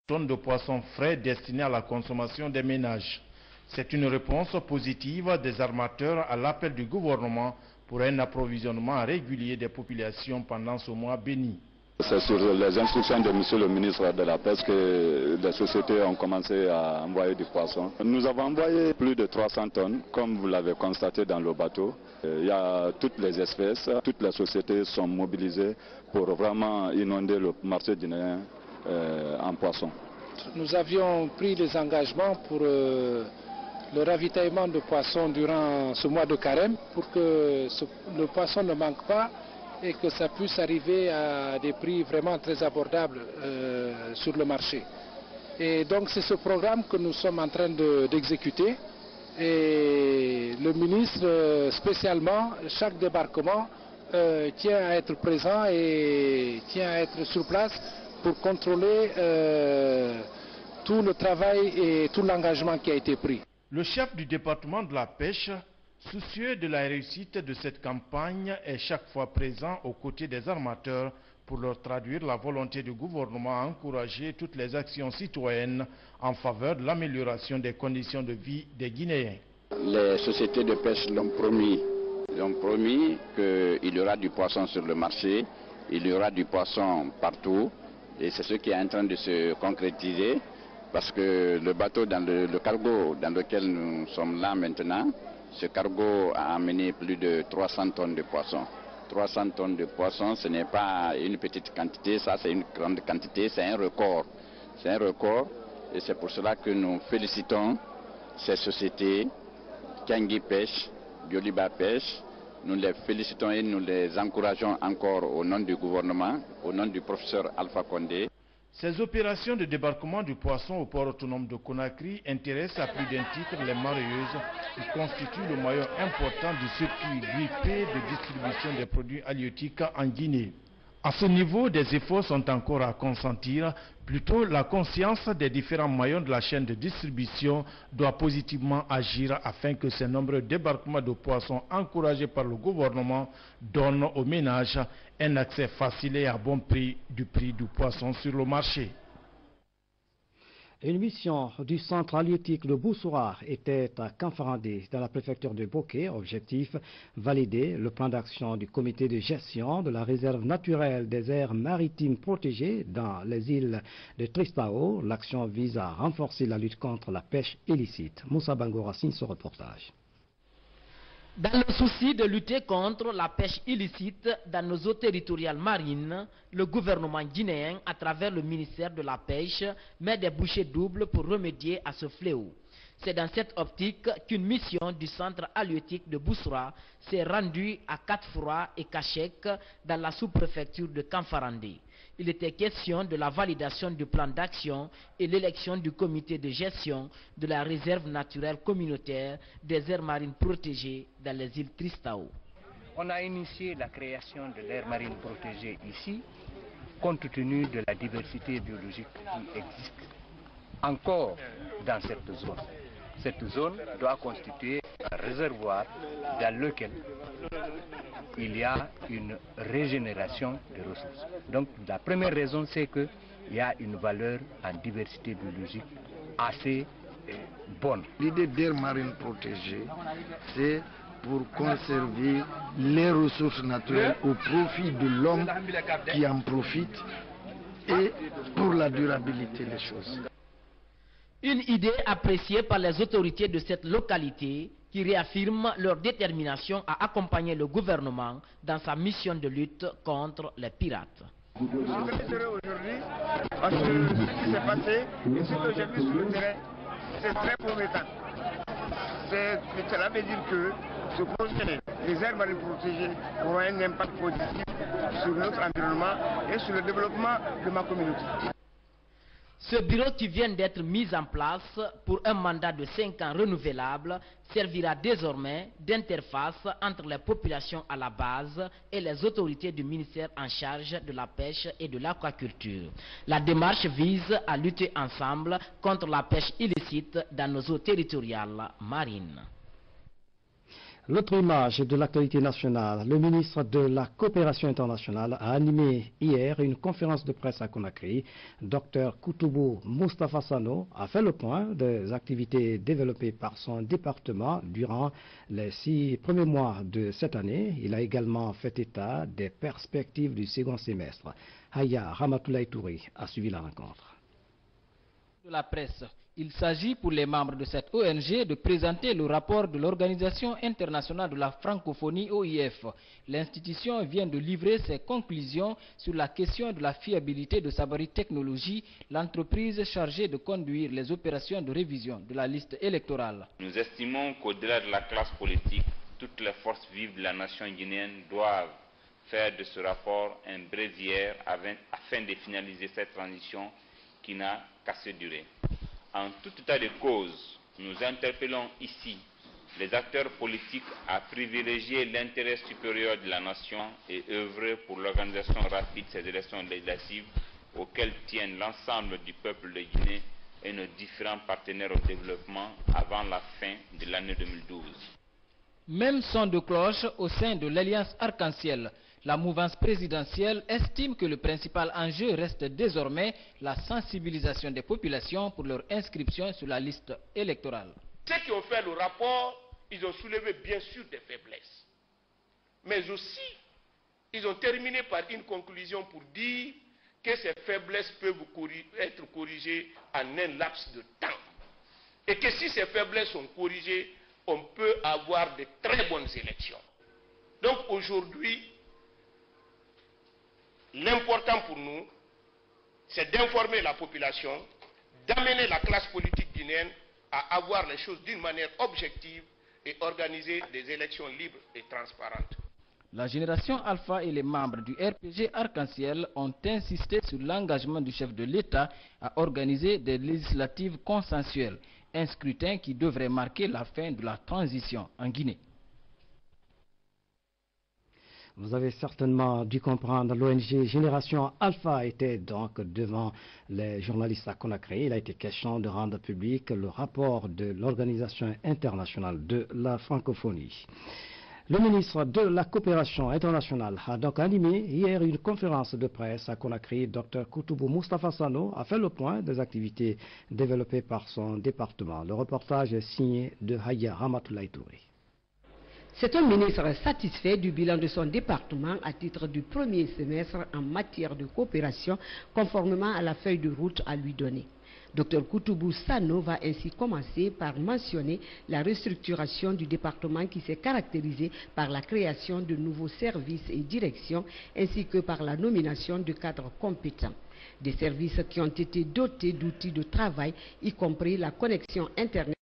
tonnes de poissons frais destinés à la consommation des ménages. C'est une réponse positive des armateurs à l'appel du gouvernement pour un approvisionnement régulier des populations pendant ce mois béni. C'est sur les instructions de monsieur le ministre de la Pêche que les sociétés ont commencé à envoyer du poisson. Nous avons envoyé plus de 300 tonnes, comme vous l'avez constaté dans le bateau. Il y a toutes les espèces, toutes les sociétés sont mobilisées pour vraiment inonder le marché guinéen en poisson. Nous avions pris des engagements pour le ravitaillement de poissons durant ce mois de carême pour que le poisson ne manque pas et que ça puisse arriver à des prix vraiment très abordables sur le marché. Et donc c'est ce programme que nous sommes en train d'exécuter. Et le ministre, spécialement, chaque débarquement tient à être présent et tient à être sur place pour contrôler tout le travail et tout l'engagement qui a été pris. Le chef du département de la pêche, soucieux de la réussite de cette campagne, est chaque fois présent aux côtés des armateurs pour leur traduire la volonté du gouvernement à encourager toutes les actions citoyennes en faveur de l'amélioration des conditions de vie des Guinéens. Les sociétés de pêche l'ont promis. Ils ont promis qu'il y aura du poisson sur le marché, il y aura du poisson partout, et c'est ce qui est en train de se concrétiser. Parce que le bateau, le cargo dans lequel nous sommes là maintenant, ce cargo a amené plus de 300 tonnes de poissons. 300 tonnes de poissons, ce n'est pas une petite quantité, ça c'est une grande quantité, c'est un record. C'est un record et c'est pour cela que nous félicitons ces sociétés, Kangi Pêche, Bioliba Pêche. Nous les félicitons et nous les encourageons encore au nom du gouvernement, au nom du professeur Alpha Condé. Ces opérations de débarquement du poisson au port autonome de Conakry intéressent à plus d'un titre les mareyeuses qui constituent le maillon important du circuit grippé de distribution des produits halieutiques en Guinée. À ce niveau, des efforts sont encore à consentir. Plutôt, la conscience des différents maillons de la chaîne de distribution doit positivement agir afin que ces nombreux débarquements de poissons encouragés par le gouvernement donnent aux ménages un accès facile et à bon prix du poisson sur le marché. Une mission du centre halieutique de Boussoura était à Kanfarandé, dans la préfecture de Bokeh. Objectif, valider le plan d'action du comité de gestion de la réserve naturelle des aires maritimes protégées dans les îles de Tristao. L'action vise à renforcer la lutte contre la pêche illicite. Moussa Bangora signe ce reportage. Dans le souci de lutter contre la pêche illicite dans nos eaux territoriales marines, le gouvernement guinéen, à travers le ministère de la Pêche, met des bouchées doubles pour remédier à ce fléau. C'est dans cette optique qu'une mission du centre halieutique de Boussoura s'est rendue à Katfroa et Kachek dans la sous-préfecture de Kanfarandé. Il était question de la validation du plan d'action et l'élection du comité de gestion de la réserve naturelle communautaire des aires marines protégées dans les îles Tristao. On a initié la création de l'aire marine protégée ici, compte tenu de la diversité biologique qui existe encore dans cette zone. Cette zone doit constituer un réservoir dans lequel il y a une régénération des ressources. Donc la première raison, c'est qu'il y a une valeur en diversité biologique assez bonne. L'idée d'aire marine protégée, c'est pour conserver les ressources naturelles au profit de l'homme qui en profite et pour la durabilité des choses. Une idée appréciée par les autorités de cette localité qui réaffirment leur détermination à accompagner le gouvernement dans sa mission de lutte contre les pirates. Je féliciterai aujourd'hui parce que ce qui s'est passé et ce que j'ai vu sur le terrain, c'est très promettant. Cela veut dire que ce projet, les aires marines protégées, auront un impact positif sur notre environnement et sur le développement de ma communauté. Ce bureau qui vient d'être mis en place pour un mandat de 5 ans renouvelable servira désormais d'interface entre les populations à la base et les autorités du ministère en charge de la pêche et de l'aquaculture. La démarche vise à lutter ensemble contre la pêche illicite dans nos eaux territoriales marines. L'autre image de l'actualité nationale, le ministre de la Coopération internationale a animé hier une conférence de presse à Conakry. Dr Koutoubou Moustapha Sano a fait le point des activités développées par son département durant les 6 premiers mois de cette année. Il a également fait état des perspectives du second semestre. Haya Ramatoulaye Touré a suivi la rencontre. De la presse. Il s'agit pour les membres de cette ONG de présenter le rapport de l'Organisation internationale de la francophonie OIF. L'institution vient de livrer ses conclusions sur la question de la fiabilité de Sabari Technologies, l'entreprise chargée de conduire les opérations de révision de la liste électorale. Nous estimons qu'au-delà de la classe politique, toutes les forces vives de la nation guinéenne doivent faire de ce rapport un brésière afin de finaliser cette transition qui n'a qu'à se durer. En tout état de cause, nous interpellons ici les acteurs politiques à privilégier l'intérêt supérieur de la nation et œuvrer pour l'organisation rapide de ces élections législatives auxquelles tiennent l'ensemble du peuple de Guinée et nos différents partenaires au développement avant la fin de l'année 2012. Même son de cloche au sein de l'Alliance Arc-en-Ciel. La mouvance présidentielle estime que le principal enjeu reste désormais la sensibilisation des populations pour leur inscription sur la liste électorale. Ceux qui ont fait le rapport, ils ont soulevé bien sûr des faiblesses. Mais aussi, ils ont terminé par une conclusion pour dire que ces faiblesses peuvent être corrigées en un laps de temps. Et que si ces faiblesses sont corrigées, on peut avoir de très bonnes élections. Donc aujourd'hui, l'important pour nous, c'est d'informer la population, d'amener la classe politique guinéenne à avoir les choses d'une manière objective et organiser des élections libres et transparentes. La génération Alpha et les membres du RPG Arc-en-Ciel ont insisté sur l'engagement du chef de l'État à organiser des législatives consensuelles, un scrutin qui devrait marquer la fin de la transition en Guinée. Vous avez certainement dû comprendre, l'ONG Génération Alpha était donc devant les journalistes à Conakry. Il a été question de rendre public le rapport de l'Organisation internationale de la francophonie. Le ministre de la Coopération internationale a donc animé hier une conférence de presse à Conakry. Dr Koutoubou Moustapha Sano a fait le point des activités développées par son département. Le reportage est signé de Haya Ramatoulaye Touré. C'est un ministre satisfait du bilan de son département à titre du premier semestre en matière de coopération, conformément à la feuille de route à lui donner. Dr Koutoubou Sano va ainsi commencer par mentionner la restructuration du département qui s'est caractérisée par la création de nouveaux services et directions, ainsi que par la nomination de cadres compétents. Des services qui ont été dotés d'outils de travail, y compris la connexion Internet